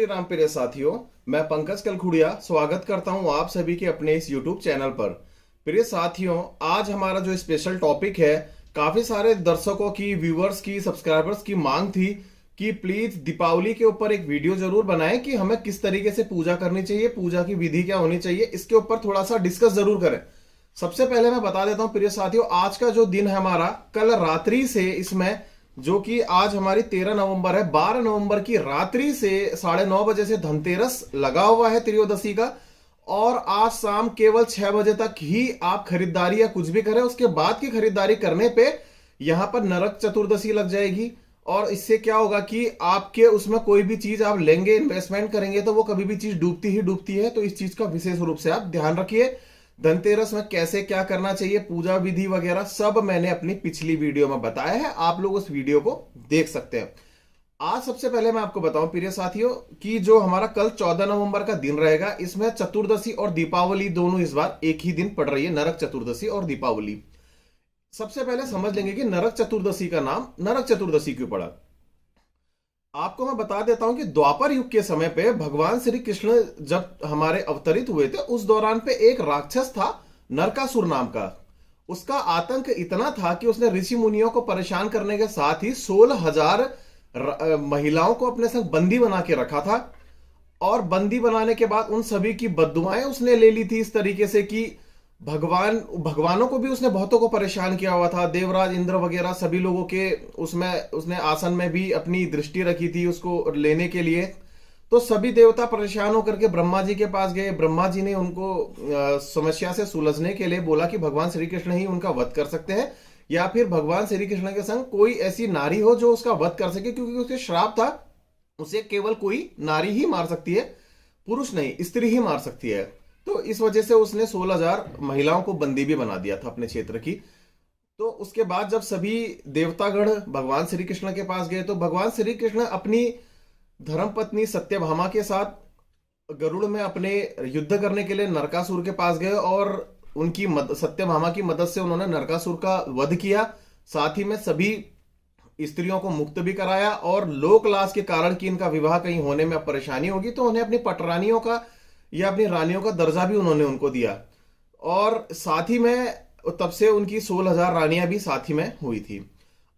राम प्रिय साथियों, मैं पंकज कलखुड़िया स्वागत करता हूं आप सभी के अपने इस YouTube चैनल पर। प्रिय साथियों, आज हमारा जो स्पेशल टॉपिक है, काफी सारे दर्शकों की, व्यूअर्स की, सब्सक्राइबर्स की मांग थी कि प्लीज दीपावली के ऊपर एक वीडियो जरूर बनाएं कि हमें किस तरीके से पूजा करनी चाहिए, पूजा की विधि क्या होनी चाहिए, इसके ऊपर थोड़ा सा डिस्कस जरूर करें। सबसे पहले मैं बता देता हूं प्रिय साथियों, आज का जो दिन है हमारा, कल रात्रि से इसमें, जो कि आज हमारी 13 नवंबर है, 12 नवंबर की रात्रि से 9:30 बजे से धनतेरस लगा हुआ है, त्रयोदशी का। और आज शाम केवल 6 बजे तक ही आप खरीदारी या कुछ भी करें, उसके बाद की खरीदारी करने पे यहां पर नरक चतुर्दशी लग जाएगी। और इससे क्या होगा कि आपके उसमें कोई भी चीज आप लेंगे, इन्वेस्टमेंट करेंगे, तो वो कभी भी चीज डूबती ही डूबती है। तो इस चीज का विशेष रूप से आप ध्यान रखिए। धनतेरस में कैसे क्या करना चाहिए, पूजा विधि वगैरह सब मैंने अपनी पिछली वीडियो में बताया है, आप लोग उस वीडियो को देख सकते हैं। आज सबसे पहले मैं आपको बताऊं प्रिय साथियों कि जो हमारा कल 14 नवंबर का दिन रहेगा, इसमें चतुर्दशी और दीपावली दोनों इस बार एक ही दिन पड़ रही है, नरक चतुर्दशी और दीपावली। सबसे पहले समझ लेंगे कि नरक चतुर्दशी का नाम नरक चतुर्दशी क्यों पड़ा। आपको मैं बता देता हूं कि द्वापर युग के समय पे भगवान श्री कृष्ण जब हमारे अवतरित हुए थे, उस दौरान पे एक राक्षस था नरकासुर नाम का। उसका आतंक इतना था कि उसने ऋषि मुनियों को परेशान करने के साथ ही 16,000 महिलाओं को अपने संग बंदी बना के रखा था। और बंदी बनाने के बाद उन सभी की बद्दुआएं उसने ले ली थी, इस तरीके से कि भगवानों को भी उसने बहुतों को परेशान किया हुआ था। देवराज इंद्र वगैरह सभी लोगों के उसमें उसने आसन में भी अपनी दृष्टि रखी थी उसको लेने के लिए। तो सभी देवता परेशान होकर के ब्रह्मा जी के पास गए। ब्रह्मा जी ने उनको समस्या से सुलझने के लिए बोला कि भगवान श्री कृष्ण ही उनका वध कर सकते हैं, या फिर भगवान श्री कृष्ण के संग कोई ऐसी नारी हो जो उसका वध कर सके, क्योंकि उसके श्राप था, उसे केवल कोई नारी ही मार सकती है, पुरुष नहीं, स्त्री ही मार सकती है। तो इस वजह से उसने 16,000 महिलाओं को बंदी भी बना दिया था अपने क्षेत्र की। तो उसके बाद जब सभी देवतागण भगवान श्री कृष्ण के पास गए, तो भगवान श्री कृष्ण अपनी धर्मपत्नी सत्यभामा के साथ गरुड़ में अपने युद्ध करने के लिए नरकासुर के पास गए, और उनकी सत्यभामा की मदद से उन्होंने नरकासुर का वध किया। साथ ही में सभी स्त्रियों को मुक्त भी कराया, और लोक लाज के कारण कि इनका विवाह कहीं होने में परेशानी होगी, तो उन्हें अपनी पटरानियों का या अपनी रानियों का दर्जा भी उन्होंने उनको दिया। और साथ ही में तब से उनकी 16,000 रानियां भी साथ ही में हुई थी।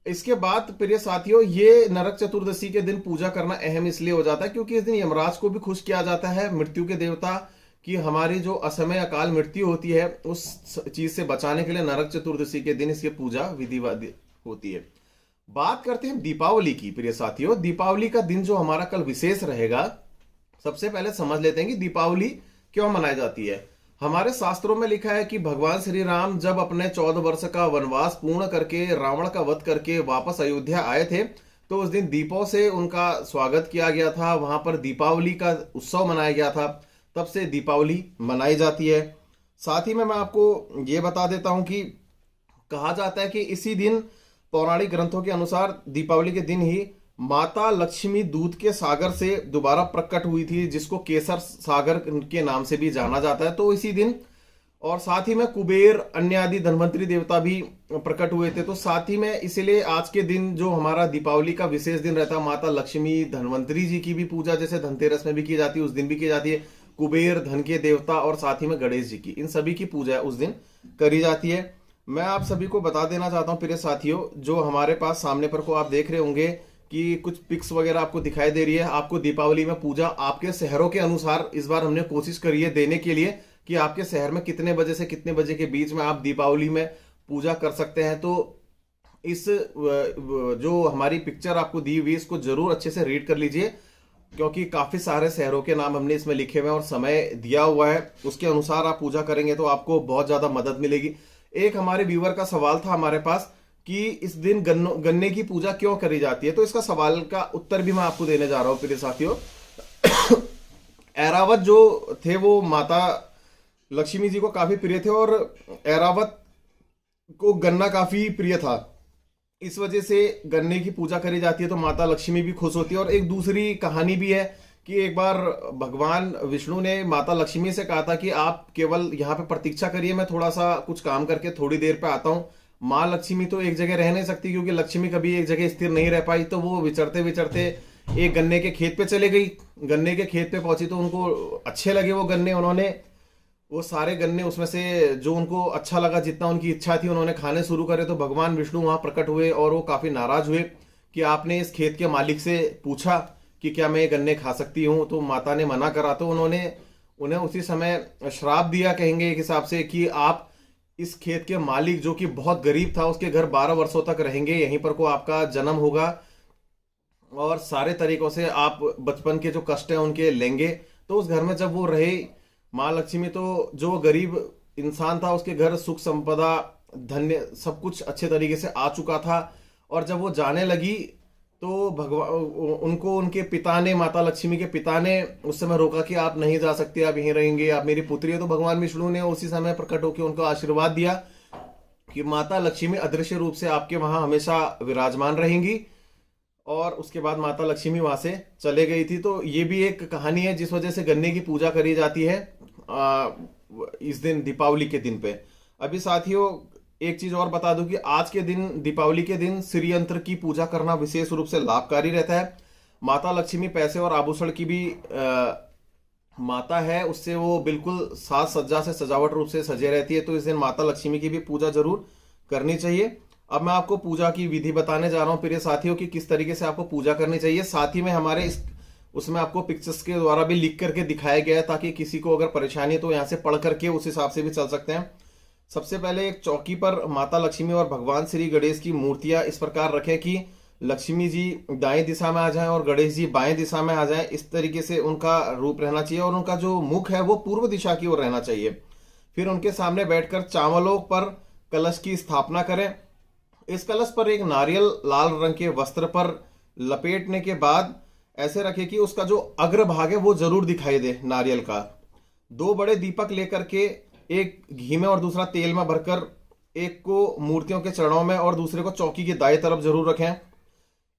इसके बाद प्रिय साथियों, ये नरक चतुर्दशी के दिन पूजा करना अहम इसलिए हो जाता है क्योंकि इस दिन यमराज को भी खुश किया जाता है, मृत्यु के देवता की हमारी जो असमय अकाल मृत्यु होती है उस चीज से बचाने के लिए नरक चतुर्दशी के दिन इसकी पूजा विधि होती है। बात करते हैं दीपावली की। प्रिय साथियों, दीपावली का दिन जो हमारा कल विशेष रहेगा, सबसे पहले समझ लेते हैं कि दीपावली क्यों मनाई जाती है। हमारे शास्त्रों में लिखा है कि भगवान श्री राम जब अपने 14 वर्ष का वनवास पूर्ण करके, रावण का वध करके वापस अयोध्या आए थे, तो उस दिन दीपों से उनका स्वागत किया गया था, वहां पर दीपावली का उत्सव मनाया गया था, तब से दीपावली मनाई जाती है। साथ ही में मैं आपको ये बता देता हूं कि कहा जाता है कि इसी दिन पौराणिक ग्रंथों के अनुसार दीपावली के दिन ही माता लक्ष्मी दूध के सागर से दोबारा प्रकट हुई थी, जिसको केसर सागर के नाम से भी जाना जाता है, तो इसी दिन। और साथ ही में कुबेर, अन्य आदि धनवंतरी देवता भी प्रकट हुए थे। तो साथ ही में इसलिए आज के दिन जो हमारा दीपावली का विशेष दिन रहता है, माता लक्ष्मी, धनवंतरी जी की भी पूजा जैसे धनतेरस में भी की जाती है, उस दिन भी की जाती है। कुबेर, धन के देवता, और साथ ही में गणेश जी की, इन सभी की पूजा उस दिन करी जाती है। मैं आप सभी को बता देना चाहता हूँ प्रिय साथियों, जो हमारे पास सामने पर को आप देख रहे होंगे कि कुछ पिक्स वगैरह आपको दिखाई दे रही है। आपको दीपावली में पूजा आपके शहरों के अनुसार इस बार हमने कोशिश करी है देने के लिए कि आपके शहर में कितने बजे से कितने बजे के बीच में आप दीपावली में पूजा कर सकते हैं। तो इस जो हमारी पिक्चर आपको दी हुई, इसको जरूर अच्छे से रीड कर लीजिए, क्योंकि काफी सारे शहरों के नाम हमने इसमें लिखे हुए हैं और समय दिया हुआ है, उसके अनुसार आप पूजा करेंगे तो आपको बहुत ज्यादा मदद मिलेगी। एक हमारे व्यूअर का सवाल था हमारे पास कि इस दिन गन्ने की पूजा क्यों करी जाती है, तो इसका सवाल का उत्तर भी मैं आपको देने जा रहा हूं प्रिय साथियों। ऐरावत जो थे वो माता लक्ष्मी जी को काफी प्रिय थे, और ऐरावत को गन्ना काफी प्रिय था, इस वजह से गन्ने की पूजा करी जाती है, तो माता लक्ष्मी भी खुश होती है। और एक दूसरी कहानी भी है कि एक बार भगवान विष्णु ने माता लक्ष्मी से कहा था कि आप केवल यहाँ पे प्रतीक्षा करिए, मैं थोड़ा सा कुछ काम करके थोड़ी देर पे आता हूँ। माँ लक्ष्मी तो एक जगह रह नहीं सकती, क्योंकि लक्ष्मी कभी एक जगह स्थिर नहीं रह पाई, तो वो विचरते विचरते एक गन्ने के खेत पे चले गई। गन्ने के खेत पे पहुंची तो उनको अच्छे लगे वो गन्ने, उन्होंने वो सारे गन्ने उसमें से जो उनको अच्छा लगा, जितना उनकी इच्छा थी, उन्होंने खाने शुरू करे। तो भगवान विष्णु वहां प्रकट हुए और वो काफी नाराज हुए कि आपने इस खेत के मालिक से पूछा कि क्या मैं ये गन्ने खा सकती हूँ? तो माता ने मना करा। तो उन्होंने उन्हें उसी समय श्राप दिया, कहेंगे एक हिसाब से, कि आप इस खेत के मालिक, जो कि बहुत गरीब था, उसके घर 12 वर्षों तक रहेंगे, यहीं पर को आपका जन्म होगा और सारे तरीकों से आप बचपन के जो कष्ट हैं उनके लेंगे। तो उस घर में जब वो रहे माँ लक्ष्मी, तो जो गरीब इंसान था उसके घर सुख संपदा, धन्य, सब कुछ अच्छे तरीके से आ चुका था। और जब वो जाने लगी तो भगवान उनको उनके पिता ने, माता लक्ष्मी के पिता ने उस समय रोका कि आप नहीं जा सकते, आप यहीं रहेंगे, आप मेरी पुत्री है। तो भगवान विष्णु ने उसी समय प्रकट होकर उनको आशीर्वाद दिया कि माता लक्ष्मी अदृश्य रूप से आपके वहां हमेशा विराजमान रहेंगी। और उसके बाद माता लक्ष्मी वहां से चले गई थी। तो ये भी एक कहानी है जिस वजह से गन्ने की पूजा करी जाती है इस दिन, दीपावली के दिन पे। अभी साथियों एक चीज और बता दूं कि आज के दिन, दीपावली के दिन, श्री यंत्र की पूजा करना विशेष रूप से लाभकारी रहता है। माता लक्ष्मी पैसे और आभूषण की भी माता है, उससे वो बिल्कुल साज सज्जा से, सजावट रूप से सजे रहती है। तो इस दिन माता लक्ष्मी की भी पूजा जरूर करनी चाहिए। अब मैं आपको पूजा की विधि बताने जा रहा हूं प्रिय साथियों कि किस तरीके से आपको पूजा करनी चाहिए। साथ ही में हमारे इस उसमें आपको पिक्चर्स के द्वारा भी लिख करके दिखाया गया है, ताकि किसी को अगर परेशानी है तो यहाँ से पढ़ करके उस हिसाब से भी चल सकते हैं। सबसे पहले एक चौकी पर माता लक्ष्मी और भगवान श्री गणेश की मूर्तियां इस प्रकार रखें कि लक्ष्मी जी दाएं दिशा में आ जाएं और गणेश जी बाएं दिशा में आ जाएं। इस तरीके से उनका रूप रहना चाहिए और उनका जो मुख है वो पूर्व दिशा की ओर रहना चाहिए। फिर उनके सामने बैठकर चावलों पर कलश की स्थापना करें। इस कलश पर एक नारियल लाल रंग के वस्त्र पर लपेटने के बाद ऐसे रखें कि उसका जो अग्रभाग है वो जरूर दिखाई दे नारियल का। 2 बड़े दीपक लेकर के, एक घी में और दूसरा तेल में भरकर, एक को मूर्तियों के चरणों में और दूसरे को चौकी की दाएं तरफ जरूर रखें।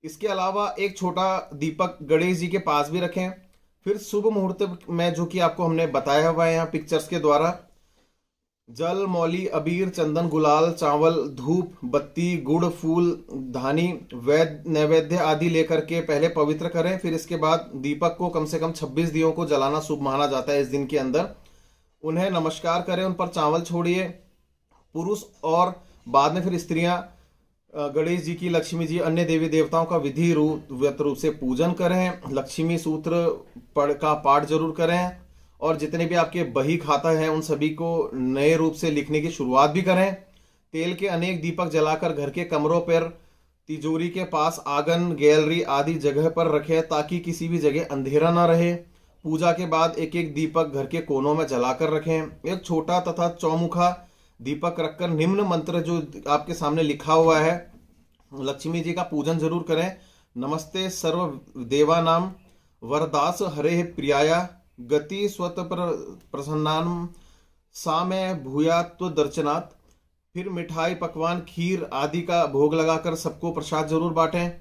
इसके अलावा एक छोटा दीपक गणेश जी के पास भी रखें। फिर शुभ मुहूर्त में, जो कि आपको हमने बताया हुआ है यहाँ पिक्चर्स के द्वारा, जल, मौली, अबीर, चंदन, गुलाल, चावल, धूप, बत्ती, गुड़, फूल, धानी, वैद्य नैवेद्य आदि लेकर के पहले पवित्र करें। फिर इसके बाद दीपक को कम से कम 26 दियों को जलाना शुभ माना जाता है इस दिन के अंदर। उन्हें नमस्कार करें, उन पर चावल छोड़िए पुरुष, और बाद में फिर स्त्रियां गणेश जी की, लक्ष्मी जी, अन्य देवी देवताओं का विधि रूप से पूजन करें। लक्ष्मी सूत्र का पाठ जरूर करें और जितने भी आपके बही खाता है उन सभी को नए रूप से लिखने की शुरुआत भी करें। तेल के अनेक दीपक जलाकर घर के कमरों पर, तिजोरी के पास, आंगन, गैलरी आदि जगह पर रखें ताकि किसी भी जगह अंधेरा ना रहे। पूजा के बाद एक एक दीपक घर के कोनों में जलाकर रखें। एक छोटा तथा चौमुखा दीपक रखकर निम्न मंत्र जो आपके सामने लिखा हुआ है, लक्ष्मी जी का पूजन जरूर करें। नमस्ते सर्व देवानाम वरदास हरे प्रियाया गति स्वत प्रसन्नान सा में भूयात्व दर्शनात्। फिर मिठाई, पकवान, खीर आदि का भोग लगाकर सबको प्रसाद जरूर बांटें।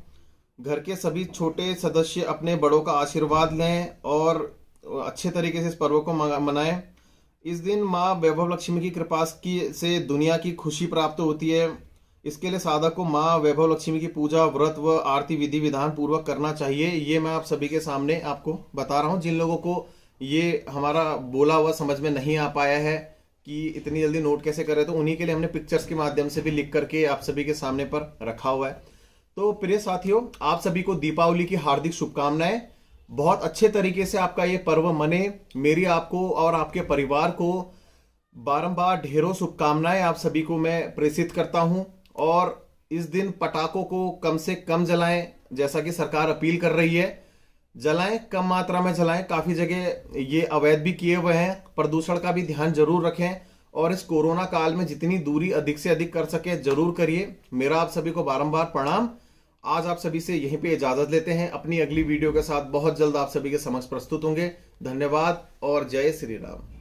घर के सभी छोटे सदस्य अपने बड़ों का आशीर्वाद लें और अच्छे तरीके से इस पर्व को मनाएं। इस दिन माँ वैभव लक्ष्मी की कृपा से दुनिया की खुशी प्राप्त होती है। इसके लिए साधक को माँ वैभव लक्ष्मी की पूजा, व्रत व आरती विधि विधान पूर्वक करना चाहिए। ये मैं आप सभी के सामने आपको बता रहा हूँ। जिन लोगों को ये हमारा बोला हुआ समझ में नहीं आ पाया है कि इतनी जल्दी नोट कैसे करें, तो उन्हीं के लिए हमने पिक्चर्स के माध्यम से भी लिख करके आप सभी के सामने पर रखा हुआ है। तो प्रिय साथियों, आप सभी को दीपावली की हार्दिक शुभकामनाएं। बहुत अच्छे तरीके से आपका ये पर्व मने। मेरी आपको और आपके परिवार को बारंबार ढेरों शुभकामनाएं आप सभी को मैं प्रेषित करता हूं। और इस दिन पटाखों को कम से कम जलाएं, जैसा कि सरकार अपील कर रही है। जलाएं, कम मात्रा में जलाएं। काफी जगह ये अवैध भी किए हुए हैं। प्रदूषण का भी ध्यान जरूर रखें और इस कोरोना काल में जितनी दूरी अधिक से अधिक कर सके जरूर करिए। मेरा आप सभी को बारंबार प्रणाम। आज आप सभी से यहीं पे इजाजत लेते हैं। अपनी अगली वीडियो के साथ बहुत जल्द आप सभी के समक्ष प्रस्तुत होंगे। धन्यवाद और जय श्री राम।